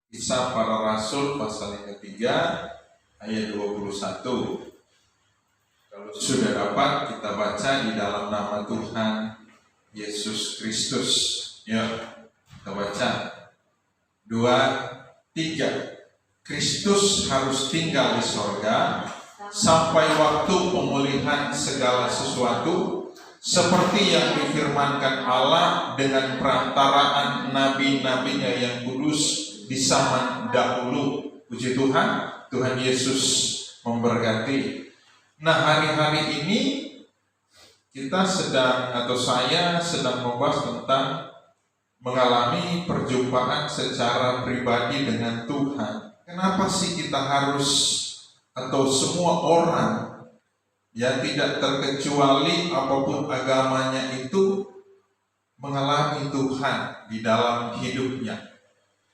Kisah Para Rasul pasal yang ketiga ayat 21. Kalau sudah dapat, kita baca di dalam nama Tuhan Yesus Kristus. Ya, kita baca 2, 3. Kristus harus tinggal di sorga sampai waktu pemulihan segala sesuatu, seperti yang difirmankan Allah dengan perantaraan nabi-nabinya yang kudus di zaman dahulu. Puji Tuhan, Tuhan Yesus memberkati. Nah, hari-hari ini kita saya sedang membahas tentang mengalami perjumpaan secara pribadi dengan Tuhan. Kenapa sih kita harus, atau semua orang yang tidak terkecuali apapun agamanya itu, mengalami Tuhan di dalam hidupnya?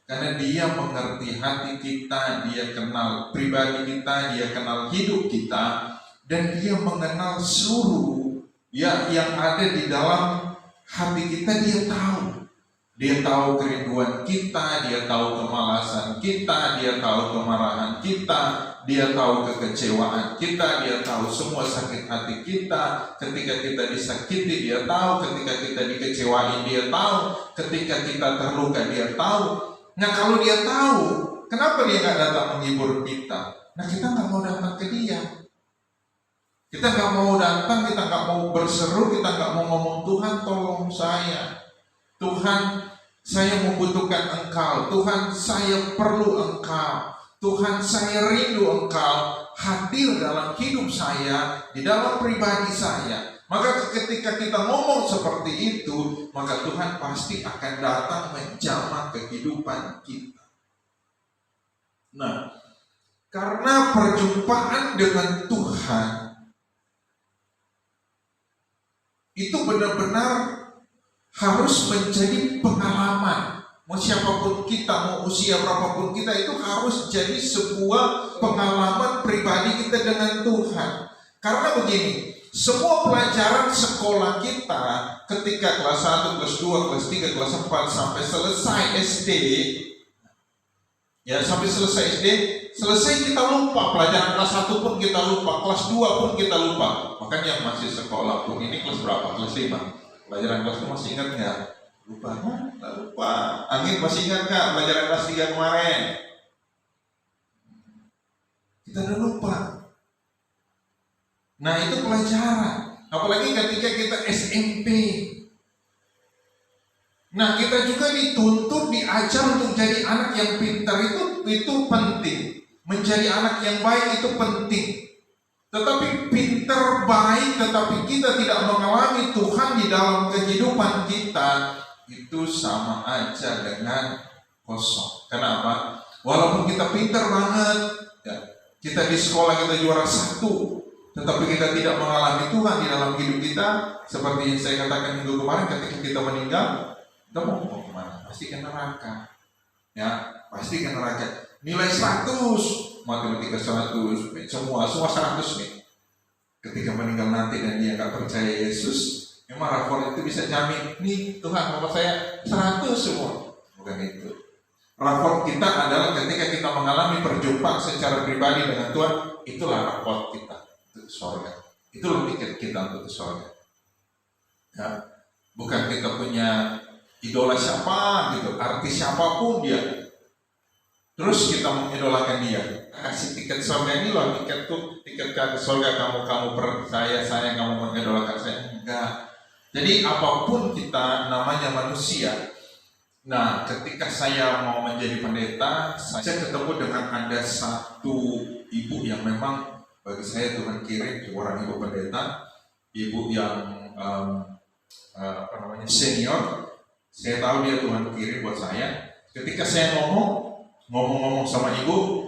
Karena Dia mengerti hati kita, Dia kenal pribadi kita, Dia kenal hidup kita, dan Dia mengenal seluruh yang ada di dalam hati kita. Dia tahu. Dia tahu kerinduan kita, Dia tahu kemalasan kita, Dia tahu kemarahan kita, Dia tahu kekecewaan kita, Dia tahu semua sakit hati kita. Ketika kita disakiti, Dia tahu. Ketika kita dikecewain, Dia tahu. Ketika kita terluka, Dia tahu. Nah, kalau Dia tahu, kenapa Dia nggak datang menghibur kita? Nah, kita nggak mau datang ke Dia. Kita nggak mau datang, kita nggak mau berseru, kita nggak mau ngomong, Tuhan tolong saya. Tuhan, saya membutuhkan Engkau. Tuhan, saya perlu Engkau. Tuhan, saya rindu Engkau hadir dalam hidup saya, di dalam pribadi saya. Maka ketika kita ngomong seperti itu, maka Tuhan pasti akan datang menjamah kehidupan kita. Nah, karena perjumpaan dengan Tuhan itu benar-benar harus menjadi pengalaman. Mau siapapun kita, mau usia berapapun kita, itu harus jadi sebuah pengalaman pribadi kita dengan Tuhan. Karena begini, semua pelajaran sekolah kita ketika kelas 1, kelas 2, kelas 3, kelas 4 sampai selesai SD, ya sampai selesai SD, selesai kita lupa. Pelajaran kelas 1 pun kita lupa, kelas 2 pun kita lupa. Makanya masih sekolah pun, ini kelas berapa? Kelas 5. Pelajaran kelas 2 masih ingat nggak? Lupa, nggak lupa. Angin masih ingat nggak? Pelajaran kelas 3 kemarin? Kita udah lupa. Nah, itu pelajaran. Apalagi ketika kita SMP. Nah, kita juga dituntut, diajar untuk jadi anak yang pintar. Itu penting. Menjadi anak yang baik itu penting. Tetapi pintar, baik, tetapi kita tidak mengalami Tuhan di dalam kehidupan kita, itu sama aja dengan kosong. Kenapa? Walaupun kita pintar banget, ya, kita di sekolah kita juara 1, tetapi kita tidak mengalami Tuhan di dalam hidup kita, seperti yang saya katakan minggu kemarin, ketika kita meninggal, kita mau kemana? Pasti ke neraka. Ya, pasti ke neraka. Nilai 100, matematika 100, semua 100 nih. Ketika meninggal nanti dan dia nggak percaya Yesus, memang rapor itu bisa jamin, nih Tuhan, mama saya 100 semua. Bukan itu. Rapor kita adalah ketika kita mengalami perjumpaan secara pribadi dengan Tuhan, itulah rapor kita untuk surga. Itulah tiket kita untuk surga. Ya, bukan kita punya idola siapa gitu, artis siapapun dia, terus kita mengidolakan dia, kasih tiket surga ini loh, tiket ke surga, kamu percaya saya, kamu mengidolakan saya. Enggak. Jadi apapun kita, namanya manusia. Nah, ketika saya mau menjadi pendeta, saya ketemu dengan ada satu ibu yang memang bagi saya Tuhan kirim seorang ibu pendeta, ibu yang senior. Saya tahu dia Tuhan kirim buat saya. Ketika saya ngomong sama ibu,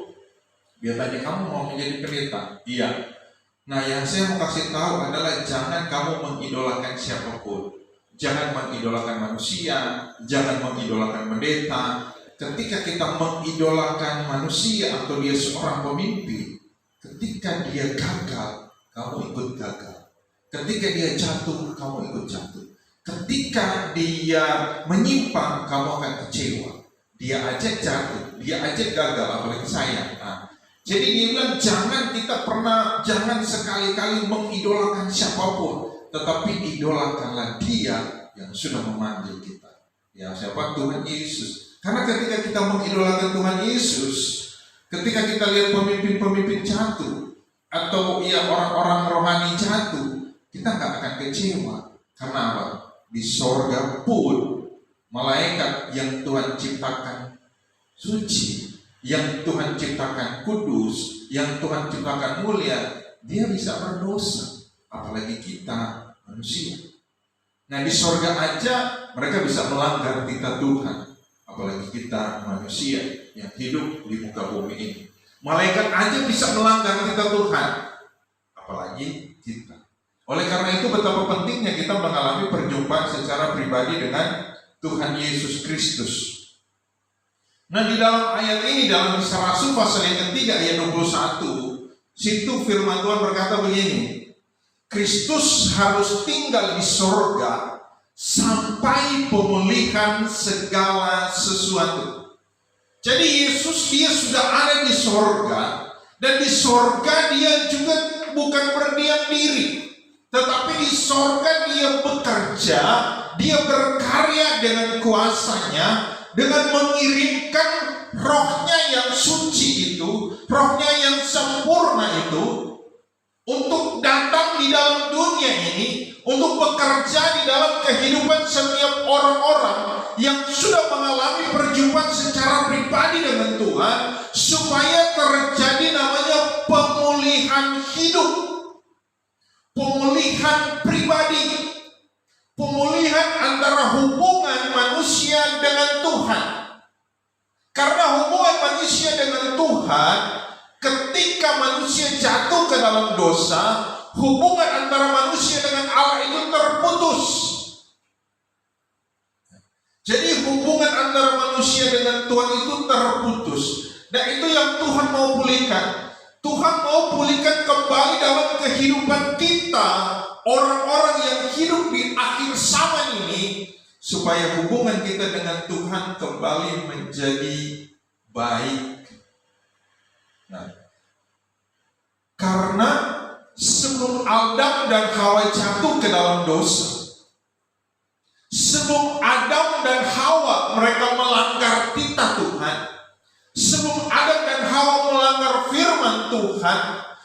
dia tanya, kamu mau menjadi pendeta? Iya. Nah, yang saya mau kasih tahu adalah jangan kamu mengidolakan siapapun. Jangan mengidolakan manusia, jangan mengidolakan pendeta. Ketika kita mengidolakan manusia atau dia seorang pemimpin, ketika dia gagal, kamu ikut gagal. Ketika dia jatuh, kamu ikut jatuh. Ketika dia menyimpang, kamu akan kecewa. dia aja jatuh, dia aja gagal, apalagi saya. Nah, jadi dia bilang jangan sekali-kali mengidolakan siapapun, tetapi idolakanlah Dia yang sudah memanggil kita. Ya, siapa? Tuhan Yesus. Karena ketika kita mengidolakan Tuhan Yesus, ketika kita lihat pemimpin-pemimpin jatuh atau ya orang-orang rohani jatuh, kita nggak akan kecewa. Karena apa? Di sorga pun malaikat yang Tuhan ciptakan suci, yang Tuhan ciptakan kudus, yang Tuhan ciptakan mulia, dia bisa berdosa, apalagi kita manusia. Nah, di sorga aja mereka bisa melanggar titah Tuhan, apalagi kita manusia yang hidup di muka bumi ini. Malaikat aja bisa melanggar titah Tuhan, apalagi kita. Oleh karena itu betapa pentingnya kita mengalami perjumpaan secara pribadi dengan Tuhan Yesus Kristus. Nah, di dalam ayat ini, dalam Kisah Rasul pasal yang ketiga ayat 21, situ firman Tuhan berkata begini, Kristus harus tinggal di sorga sampai pemulihan segala sesuatu. Jadi Yesus, dia sudah ada di sorga, dan di sorga dia juga bukan berdiam diri, tetapi di sorga dia bekerja, dia berkarya dengan kuasanya, dengan mengirimkan rohnya yang suci itu, rohnya yang sempurna itu, untuk datang di dalam dunia ini, untuk bekerja di dalam kehidupan setiap orang-orang yang sudah mengalami perjumpaan secara pribadi dengan Tuhan, supaya terjadi namanya pemulihan hidup, pemulihan pribadi, pemulihan antara hubungan manusia dengan Tuhan. Karena hubungan manusia dengan Tuhan, ketika manusia jatuh ke dalam dosa, hubungan antara manusia dengan Allah itu terputus. Jadi hubungan antara manusia dengan Tuhan itu terputus. Dan itu yang Tuhan mau pulihkan. Tuhan mau pulihkan kembali dalam kehidupan kita, orang-orang yang hidup di akhir zaman ini, supaya hubungan kita dengan Tuhan kembali menjadi baik. Nah, karena sebelum Adam dan Hawa jatuh ke dalam dosa, sebelum Adam dan Hawa mereka melanggar titah Tuhan, sebelum Adam dan Hawa melanggar firman Tuhan,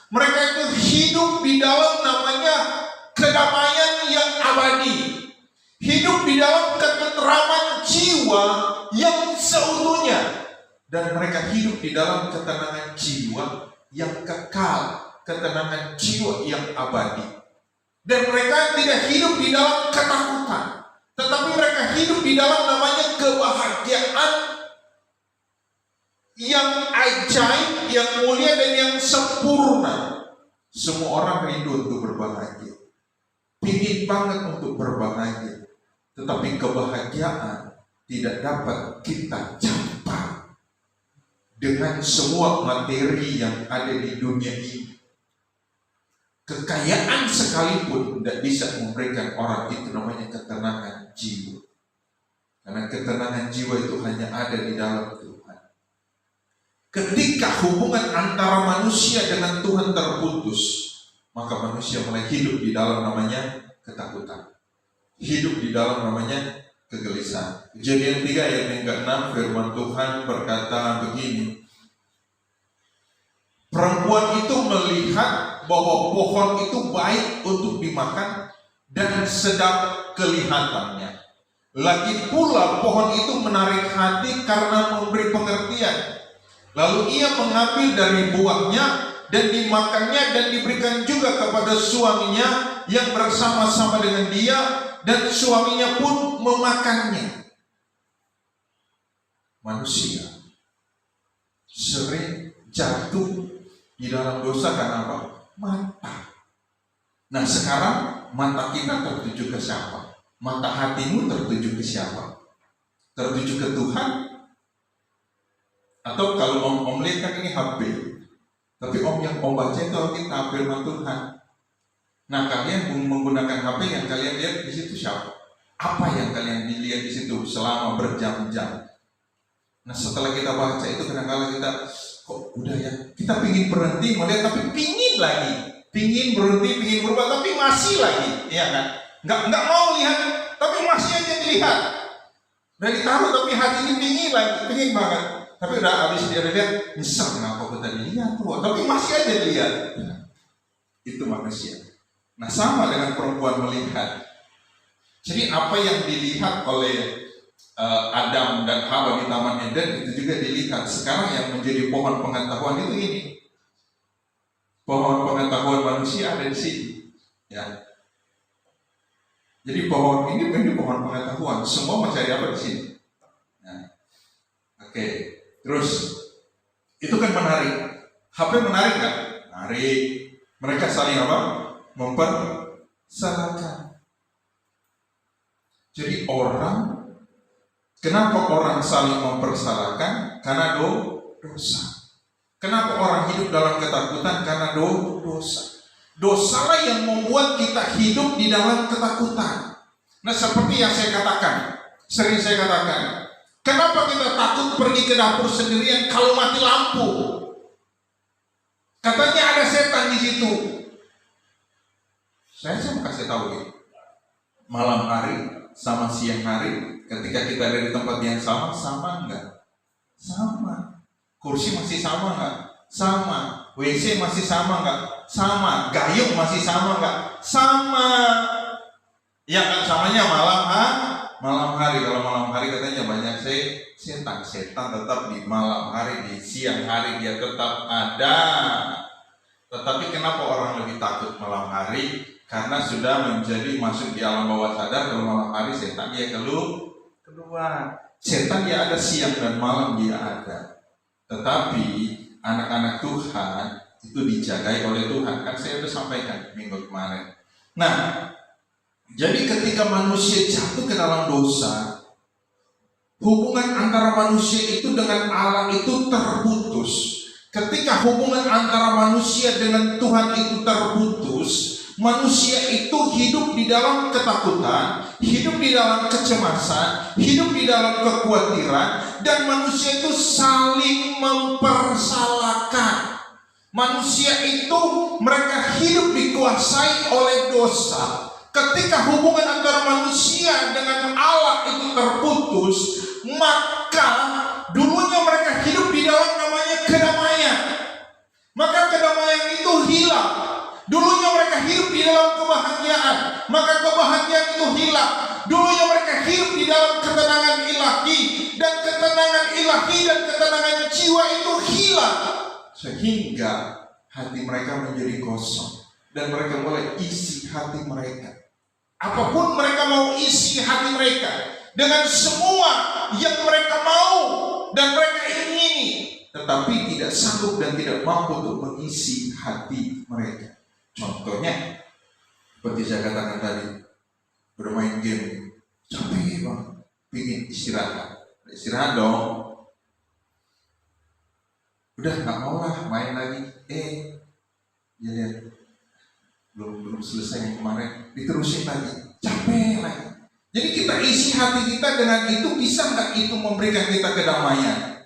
mereka itu hidup di dalam namanya kedamaian yang abadi, hidup di dalam ketenteraman jiwa yang seutuhnya, dan mereka hidup di dalam ketenangan jiwa yang kekal, ketenangan jiwa yang abadi. Dan mereka tidak hidup di dalam ketakutan, tetapi mereka hidup di dalam namanya kebahagiaan yang ajaib, yang mulia, dan yang sempurna. Semua orang rindu untuk berbahagia, ingin banget untuk berbahagia, tetapi kebahagiaan tidak dapat kita capai dengan semua materi yang ada di dunia ini. Kekayaan sekalipun tidak bisa memberikan orang itu namanya ketenangan jiwa, karena ketenangan jiwa itu hanya ada di dalam Tuhan. Ketika hubungan antara manusia dengan Tuhan terputus, maka manusia mulai hidup di dalam namanya ketakutan, hidup di dalam namanya kegelisahan. Kejadian 3 ayat yang ke-6, firman Tuhan berkata begini, perempuan itu melihat bahwa pohon itu baik untuk dimakan dan sedap kelihatannya. Lagi pula pohon itu menarik hati karena memberi pengertian. Lalu ia mengambil dari buahnya dan dimakannya, dan diberikan juga kepada suaminya yang bersama-sama dengan dia, dan suaminya pun memakannya. Manusia sering jatuh di dalam dosa karena apa? Mata. Nah, sekarang mata kita tertuju ke siapa? Mata hatimu tertuju ke siapa? Tertuju ke Tuhan? Atau kalau om lihat kan ini HP, tapi yang om baca itu Alkitab, firman Tuhan. Nah, kalian menggunakan HP, yang kalian lihat di situ siapa? Apa yang kalian dilihat di situ selama berjam-jam? Nah setelah kita baca itu kadang-kadang kita kok udah ya, kita pingin berhenti melihat tapi pingin lagi, pingin berhenti, pingin berubah tapi masih lagi, ya kan? Nggak mau lihat tapi masih aja dilihat. Udah ditaruh tapi hati ini pingin lagi, pingin banget. Tapi udah habis dia lihat, nyesel kenapa gue tadi lihat, tapi masih aja dilihat. Itu manusia. Nah sama dengan perempuan melihat. Jadi apa yang dilihat oleh Adam dan Hawa di Taman Eden itu juga dilihat. Sekarang yang menjadi pohon pengetahuan itu ini. Pohon pengetahuan manusia ada di sini. Ya. Jadi pohon ini menjadi pohon pengetahuan. Semua mencari apa di sini. Nah. Oke. Terus itu kan menarik. HP menarik kan? Menarik. Mereka saling apa? Mempersalahkan. Jadi kenapa orang saling mempersalahkan? Karena dosa. Kenapa orang hidup dalam ketakutan? Karena dosa. Dosalah yang membuat kita hidup di dalam ketakutan. Nah seperti yang saya katakan, sering saya katakan, kenapa kita takut pergi ke dapur sendirian kalau mati lampu? Katanya ada setan di situ. Saya mau kasih tahu ya. Malam hari sama siang hari, ketika kita ada di tempat yang sama enggak? Sama. Kursi masih sama enggak? Sama. WC masih sama enggak? Sama. Gayung masih sama enggak? Sama. Ya kan samanya malam hari. Kalau malam hari katanya banyak setan tetap di malam hari, di siang hari dia tetap ada. Tetapi kenapa orang lebih takut malam hari? Karena sudah menjadi masuk di alam bawah sadar. Kalau malam hari setan dia keluar. Setan dia ada siang dan malam dia ada. Tetapi anak-anak Tuhan itu dijagai oleh Tuhan. Kan saya sudah sampaikan minggu kemarin. Nah, jadi ketika manusia jatuh ke dalam dosa, hubungan antara manusia itu dengan Allah itu terputus. Ketika hubungan antara manusia dengan Tuhan itu terputus, manusia itu hidup di dalam ketakutan, hidup di dalam kecemasan, hidup di dalam kekhawatiran, dan manusia itu saling mempersalahkan. Manusia itu mereka hidup dikuasai oleh dosa. Ketika hubungan antara manusia dengan Allah itu terputus, maka dulunya mereka hidup di dalam namanya kedamaian. Maka kedamaian itu hilang. Dulunya mereka hidup di dalam kebahagiaan, maka kebahagiaan itu hilang. Dulunya mereka hidup di dalam ketenangan ilahi, dan ketenangan ilahi dan ketenangan jiwa itu hilang. Sehingga hati mereka menjadi kosong, dan mereka mulai isi hati mereka. Apapun mereka mau isi hati mereka dengan semua yang mereka mau dan mereka ingini, tetapi tidak sanggup dan tidak mampu untuk mengisi hati mereka. Contohnya, seperti saya katakan tadi, bermain game, capek bang, pingin istirahat dong. Udah nggak mau lah main lagi, ya belum selesai yang kemarin, diterusin lagi, capek lagi. Jadi kita isi hati kita dengan itu, bisa nggak itu memberikan kita kedamaian?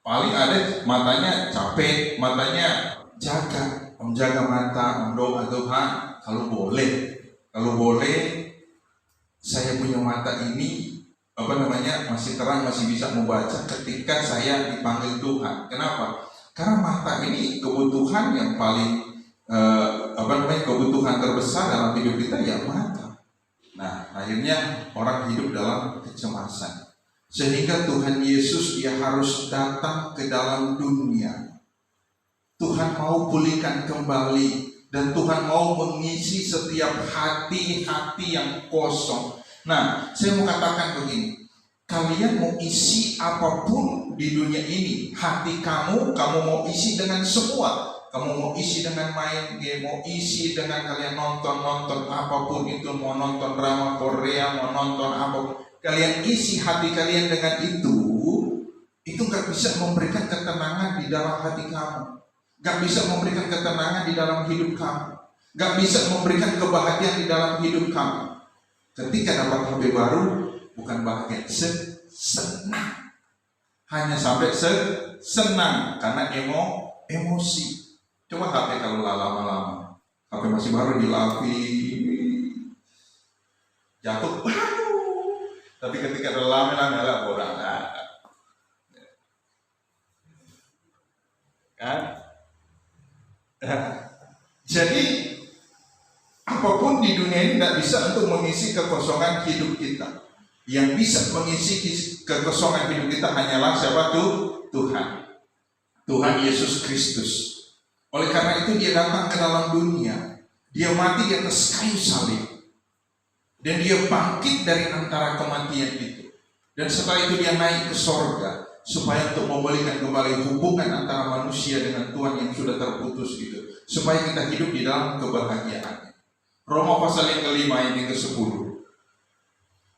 Paling ada matanya capek, matanya jaga mata, doa Tuhan, kalau boleh saya punya mata ini masih terang, masih bisa membaca ketika saya dipanggil Tuhan. Kenapa? Karena mata ini kebutuhan yang paling kebutuhan terbesar dalam hidup kita ya mata. Nah, akhirnya orang hidup dalam kecemasan. Sehingga Tuhan Yesus dia harus datang ke dalam dunia. Tuhan mau pulihkan kembali, dan Tuhan mau mengisi setiap hati-hati yang kosong. Nah, saya mau katakan begini, kalian mau isi apapun di dunia ini, hati kamu mau isi dengan semua. Kamu mau isi dengan main game, mau isi dengan kalian nonton apapun itu, mau nonton drama Korea, mau nonton apapun, kalian isi hati kalian dengan itu gak bisa memberikan ketenangan di dalam hati kamu. Gak bisa memberikan ketenangan di dalam hidup kamu, gak bisa memberikan kebahagiaan di dalam hidup kamu. Ketika dapat HP baru, bukan bahagia, senang. hanya sampai senang karena emosi. Coba HP kalau lama-lama, HP masih baru dilapi, jatuh, tapi ketika udah lama-lama lah bodoh kan. Jadi apapun di dunia ini tidak bisa untuk mengisi kekosongan hidup kita. Yang bisa mengisi kekosongan hidup kita hanyalah siapa tuh? Tuhan Yesus Kristus. Oleh karena itu dia datang ke dalam dunia, dia mati di atas kayu salib, dan dia bangkit dari antara kematian itu. Dan setelah itu dia naik ke sorga, supaya untuk memulihkan kembali hubungan antara manusia dengan Tuhan yang sudah terputus gitu, supaya kita hidup di dalam kebahagiaan. Roma pasal yang kelima ayat yang ke-10.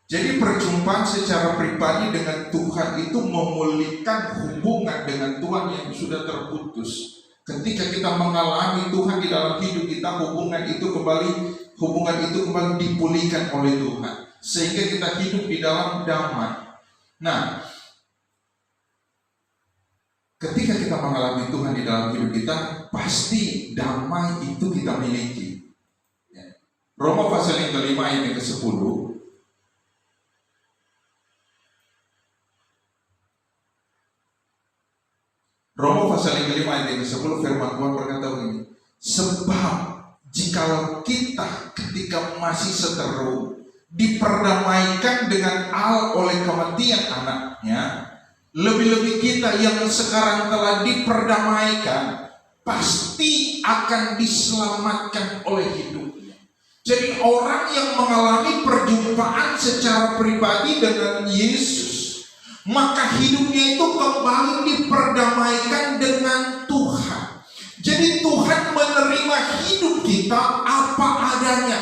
Jadi perjumpaan secara pribadi dengan Tuhan itu memulihkan hubungan dengan Tuhan yang sudah terputus. Ketika kita mengalami Tuhan di dalam hidup kita, hubungan itu kembali dipulihkan oleh Tuhan, sehingga kita hidup di dalam damai. Nah, ketika kita mengalami Tuhan di dalam hidup kita, pasti damai itu kita miliki. Roma pasal yang kelima ayat yang ke-10. Roma pasal yang kelima ayat yang ke-10, firman Tuhan berkata begini, sebab jikalau kita ketika masih seteru diperdamaikan dengan Allah oleh kematian anaknya, lebih-lebih kita yang sekarang telah diperdamaikan pasti akan diselamatkan oleh hidupnya. Jadi orang yang mengalami perjumpaan secara pribadi dengan Yesus, maka hidupnya itu kembali diperdamaikan dengan Tuhan. Jadi Tuhan menerima hidup kita apa adanya.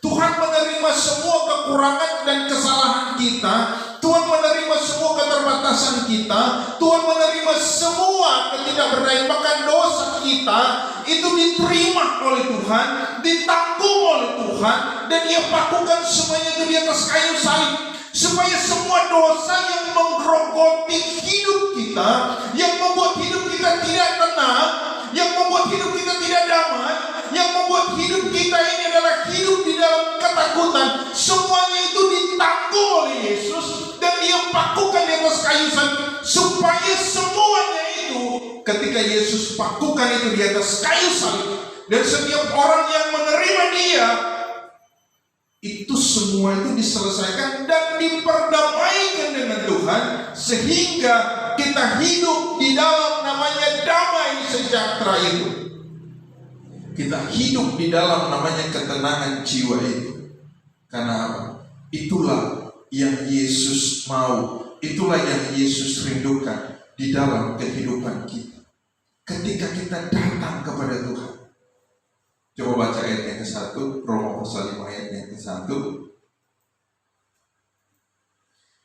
Tuhan menerima semua kekurangan dan kesalahan kita. Tuhan menerima semua keterbatasan kita. Tuhan menerima semua ketidakberdayaan, bahkan dosa kita itu diterima oleh Tuhan, ditanggung oleh Tuhan, dan Dia pakukan semuanya itu di atas kayu salib, supaya semua dosa yang menggerogoti hidup kita, yang membuat hidup kita tidak tenang, yang membuat hidup kita tidak damai, yang membuat hidup kita ini adalah hidup di dalam ketakutan, semuanya itu ditanggung oleh Yesus dan Dia pakukan di atas kayu salib, supaya semuanya itu ketika Yesus pakukan itu di atas kayu salib, dan setiap orang yang menerima Dia, itu semua itu diselesaikan dan diperdamaikan dengan Tuhan, sehingga kita hidup di dalam namanya damai sejahtera itu. Kita hidup di dalam namanya ketenangan jiwa itu. Karena apa? Itulah yang Yesus mau, itulah yang Yesus rindukan di dalam kehidupan kita. Ketika kita datang kepada Tuhan. Coba baca ayat yang ke-1, Roma pasal 5 ayat yang ke-1.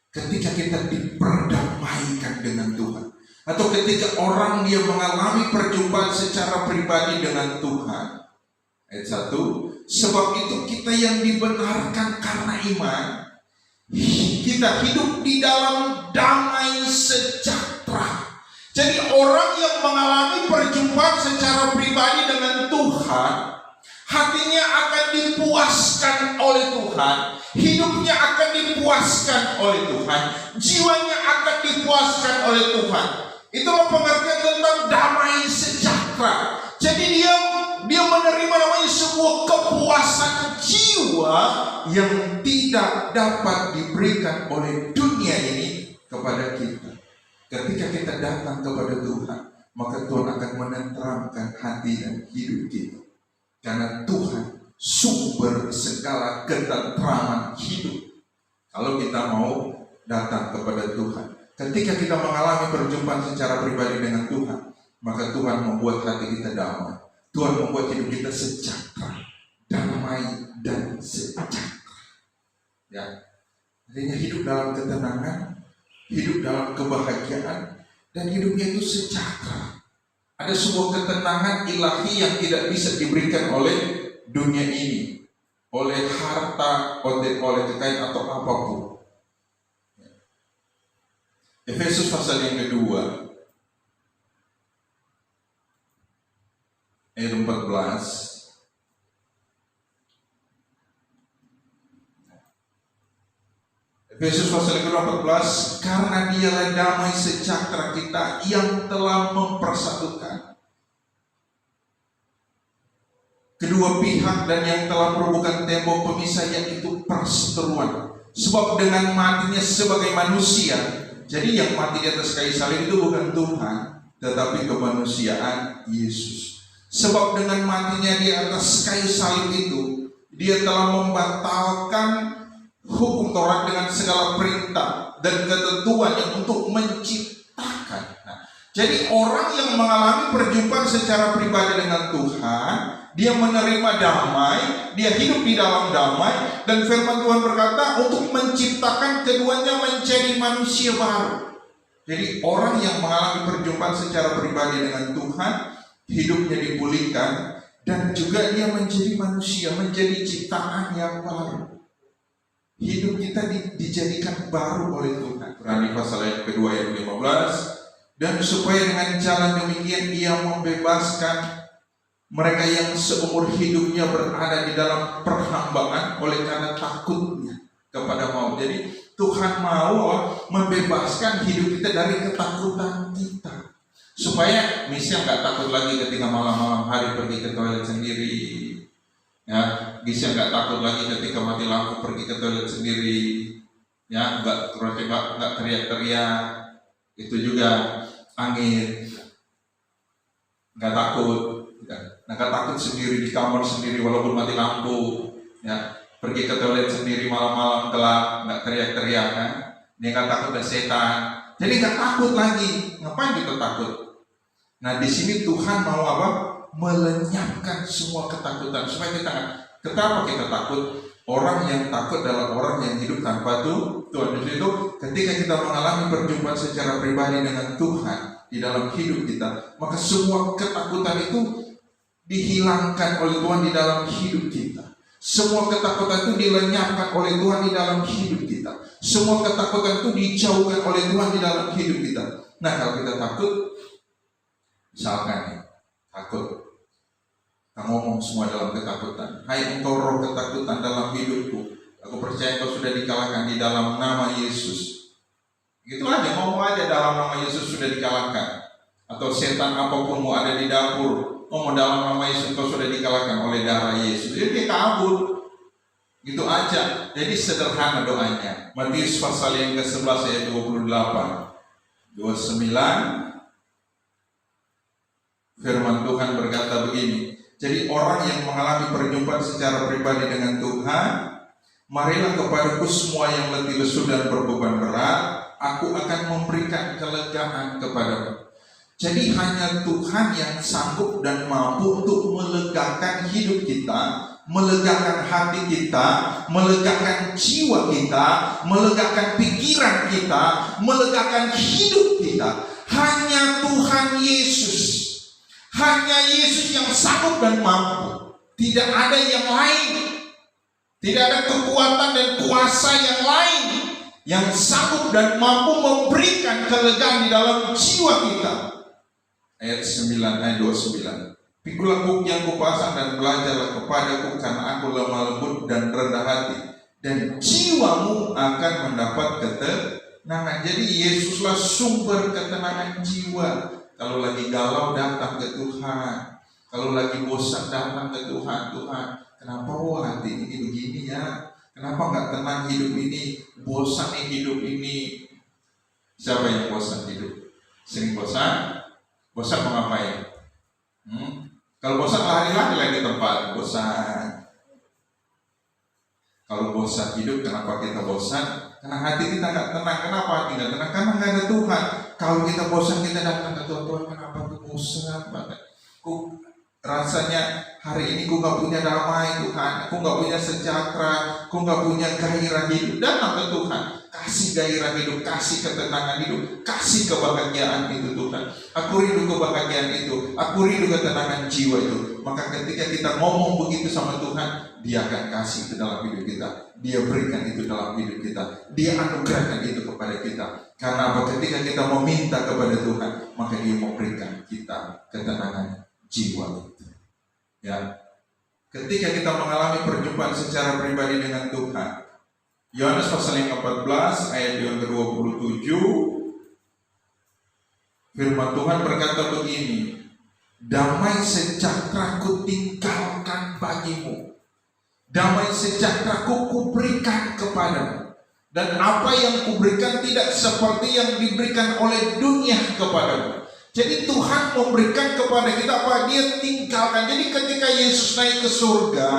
Ketika kita diperdamaikan dengan Tuhan, atau ketika orang dia mengalami perjumpaan secara pribadi dengan Tuhan. Ayat 1, sebab itu kita yang dibenarkan karena iman, kita hidup di dalam damai sejahtera. Jadi orang yang mengalami perjumpaan secara pribadi dengan Tuhan, hatinya akan dipuaskan oleh Tuhan, hidupnya akan dipuaskan oleh Tuhan, jiwanya akan dipuaskan oleh Tuhan. Itulah pengertian tentang damai sejahtera. Jadi dia menerima namanya sebuah kepuasan jiwa yang tidak dapat diberikan oleh dunia ini kepada kita. Ketika kita datang kepada Tuhan, maka Tuhan akan menenteramkan hati dan hidup kita. Karena Tuhan sumber segala ketentraman hidup. Kalau kita mau datang kepada Tuhan, ketika kita mengalami perjumpaan secara pribadi dengan Tuhan, maka Tuhan membuat hati kita damai. Tuhan membuat hidup kita sejahtera, damai dan sejahtera. Ya, artinya hidup dalam ketenangan, hidup dalam kebahagiaan, dan hidupnya itu sejahtera. Ada sebuah ketenangan ilahi yang tidak bisa diberikan oleh dunia ini, oleh harta, oleh kekayaan atau apapun. Efesus pasal yang kedua, ayat 14. Efesus pasal yang ke-14, karena dialah damai sejahtera kita yang telah mempersatukan kedua pihak dan yang telah merobohkan tembok pemisah, yaitu perseteruan. Sebab dengan matinya sebagai manusia, jadi yang mati di atas kayu salib itu bukan Tuhan, tetapi kemanusiaan Yesus. Sebab dengan matinya di atas kayu salib itu, dia telah membatalkan hukum Taurat dengan segala perintah dan ketentuan yang untuk menciptakan. Nah, jadi orang yang mengalami perjumpaan secara pribadi dengan Tuhan, dia menerima damai, dia hidup di dalam damai, dan firman Tuhan berkata untuk menciptakan keduanya menjadi manusia baru. Jadi orang yang mengalami perjumpaan secara pribadi dengan Tuhan, hidupnya dipulihkan, dan juga dia menjadi manusia, menjadi ciptaan yang baru. Hidup kita dijadikan baru oleh Tuhan. Ibrani pasal yang kedua ayat 15. Dan supaya dengan jalan demikian ia membebaskan mereka yang seumur hidupnya berada di dalam perhambaan oleh karena takutnya kepada maut. Jadi Tuhan mau membebaskan hidup kita dari ketakutan kita, supaya misalnya nggak takut lagi ketika malam-malam hari pergi ke toilet sendiri. Ya, bisa nggak takut lagi ketika mati lampu pergi ke toilet sendiri. Ya, nggak teriak-teriak. Itu juga angin. Nggak takut. Nggak takut sendiri di kamar sendiri walaupun mati lampu. Ya, pergi ke toilet sendiri malam-malam gelap, nggak teriak-teriak kan. Dia nggak takut ada setan. Jadi nggak takut lagi. Ngapain kita takut? Nah, di sini Tuhan mau apa? Melenyapkan semua ketakutan supaya kita, kenapa kita takut? Orang yang takut adalah orang yang hidup tanpa Tuhan. Jadi itu ketika kita mengalami perjumpaan secara pribadi dengan Tuhan di dalam hidup kita, maka semua ketakutan itu dihilangkan oleh Tuhan di dalam hidup kita. Semua ketakutan itu dilenyapkan oleh Tuhan di dalam hidup kita. Semua ketakutan itu dijauhkan oleh Tuhan di dalam hidup kita. Nah, kalau kita takut, misalkan nih, takut, kita ngomong semua dalam ketakutan. Hai engkau roh ketakutan dalam hidupku, aku percaya engkau sudah dikalahkan di dalam nama Yesus. Gitu aja, ngomong aja dalam nama Yesus sudah dikalahkan. Atau setan apapun mau ada di dapur, ngomong dalam nama Yesus engkau sudah dikalahkan oleh darah Yesus. Jadi dia kabur. Gitu aja. Jadi sederhana doanya. Matius pasal yang ke-11 ayat 28. 29. Firman Tuhan berkata begini, jadi orang yang mengalami perjumpaan secara pribadi dengan Tuhan, marilah kepadaku semua yang letih lesu dan berbeban berat, aku akan memberikan kelegaan kepadamu. Jadi hanya Tuhan yang sanggup dan mampu untuk melegakan hidup kita, melegakan hati kita, melegakan jiwa kita, melegakan pikiran kita, melegakan hidup kita. Hanya Tuhan Yesus. Hanya Yesus yang sanggup dan mampu. Tidak ada yang lain. Tidak ada kekuatan dan kuasa yang lain yang sanggup dan mampu memberikan kelegaan di dalam jiwa kita. Ayat 9, ayat 29. Pikulah buk yang kupasang dan belajarlah kepadaku, karena aku lemah lembut dan rendah hati, dan jiwamu akan mendapat ketenangan. Jadi Yesuslah sumber ketenangan jiwa. Kalau lagi galau datang ke Tuhan. Kalau lagi bosan datang ke Tuhan. Tuhan, kenapa hati ini begini ya? Kenapa nggak tenang hidup ini? Bosan nih hidup ini. Siapa yang bosan hidup? Sering bosan? Bosan mau ngapain? Kalau bosan lari-lari lagi tempat. Bosan. Kalau bosan hidup, kenapa kita bosan? Karena hati kita nggak tenang. Kenapa hati nggak tenang? Karena nggak ada Tuhan. Kalau kita bosan, kita datang ke Tuhan. Tuhan, kenapa aku bosan banget? Rasanya hari ini aku nggak punya damai Tuhan. Aku nggak punya sejahtera. Aku nggak punya gairah hidup. Datang ke Tuhan. Kasih gairah hidup, kasih ketenangan hidup, kasih kebahagiaan itu Tuhan. Aku rindu kebahagiaan itu. Aku rindu ketenangan jiwa itu. Maka ketika kita ngomong begitu sama Tuhan, Dia akan kasih ke dalam hidup kita. Dia berikan itu dalam hidup kita. Dia anugerahkan itu kepada kita. Karena apa? Ketika kita meminta kepada Tuhan, maka Dia memberikan kita ketenangan jiwa itu. Ya, ketika kita mengalami perjumpaan secara pribadi dengan Tuhan, Yohanes pasal yang 14 ayat yang ke-27, firman Tuhan berkata begini, damai sejahtera ku tinggalkan bagimu, damai sejahtera ku kuberikan kepadamu, dan apa yang kuberikan tidak seperti yang diberikan oleh dunia kepadamu. Jadi Tuhan memberikan kepada kita apa? Dia tinggalkan. Jadi ketika Yesus naik ke surga,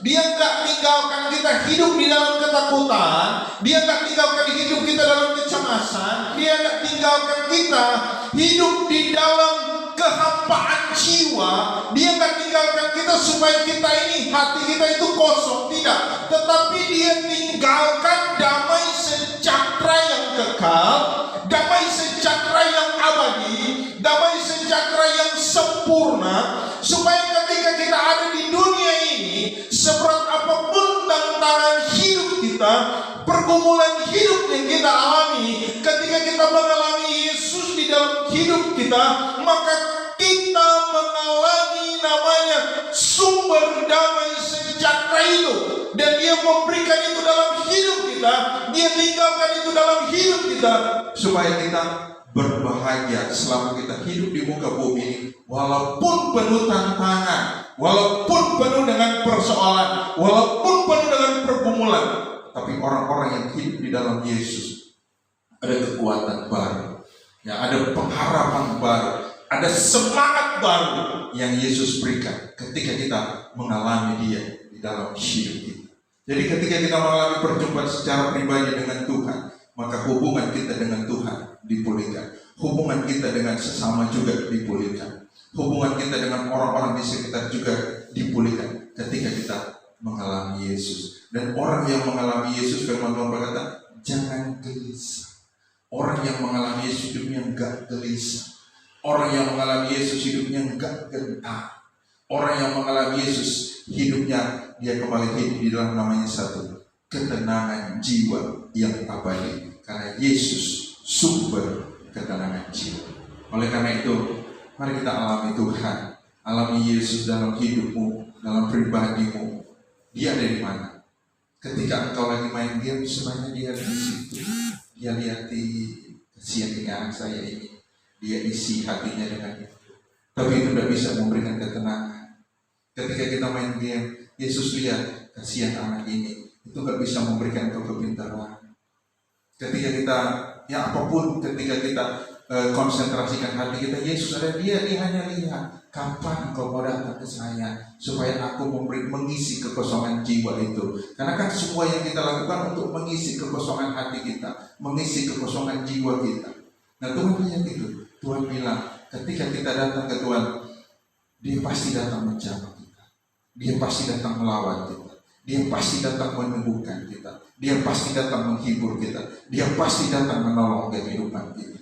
Dia nggak tinggalkan kita hidup di dalam ketakutan, Dia nggak tinggalkan hidup kita dalam kecemasan, Dia nggak tinggalkan kita hidup di dalam kehampaan jiwa. Dia nggak tinggalkan kita supaya kita ini, hati kita itu kosong, tidak. Tetapi Dia tinggalkan damai sejahtera yang kekal, damai sejahtera yang abadi, damai sejahtera yang sempurna, supaya ketika kita ada di dunia ini, seberat apapun tantangan hidup kita, pergumulan hidup yang kita alami, ketika kita mengalami Yesus di dalam hidup kita, maka kita mengalami namanya sumber damai sejahtera itu. Dan Dia memberikan itu dalam hidup kita, Dia tinggalkan itu dalam hidup kita, supaya kita berbahagia selama kita hidup di muka bumi ini. Walaupun penuh tantangan, walaupun penuh dengan persoalan, walaupun penuh dengan pergumulan, tapi orang-orang yang hidup di dalam Yesus ada kekuatan baru, ya, ada pengharapan baru, ada semangat baru yang Yesus berikan ketika kita mengalami Dia di dalam hidup kita. Jadi ketika kita mengalami perjumpaan secara pribadi dengan Tuhan, maka hubungan kita dengan Tuhan dipulihkan. Hubungan kita dengan sesama juga dipulihkan. Hubungan kita dengan orang-orang di sekitar juga dipulihkan ketika kita mengalami Yesus. Dan orang yang mengalami Yesus, firman Tuhan berkata, jangan gelisah. Orang yang mengalami Yesus hidupnya enggak gelisah. Orang yang mengalami Yesus hidupnya enggak gentar. Orang yang mengalami Yesus hidupnya, dia kembali hidup di dalam namanya satu, ketenangan jiwa yang abadi. Karena Yesus sumber ketenangan jiwa. Oleh karena itu, mari kita alami Tuhan, alami Yesus dalam hidupmu, dalam pribadimu. Dia ada di mana? Ketika engkau lagi main game, sebenarnya Dia ada di situ. Dia lihat kasihan dengan anak saya ini, Dia isi hatinya dengan itu. Tapi itu tidak bisa memberikan ketenangan. Ketika kita main game, Yesus lihat kasihan anak ini, itu gak bisa memberikan kau kepintaran. Ketika kita, ya apapun, ketika kita konsentrasikan hati kita, Yesus ada, Dia hanya lihat kapan kau mau datang ke saya, supaya aku mengisi kekosongan jiwa itu. Karena kan semua yang kita lakukan untuk mengisi kekosongan hati kita, mengisi kekosongan jiwa kita. Nah Tuhan lihat itu. Tuhan bilang, ketika kita datang ke Tuhan, Dia pasti datang menjamah kita. Dia pasti datang melawan kita. Dia pasti datang menyembuhkan kita. Dia pasti datang menghibur kita. Dia pasti datang menolong kehidupan kita.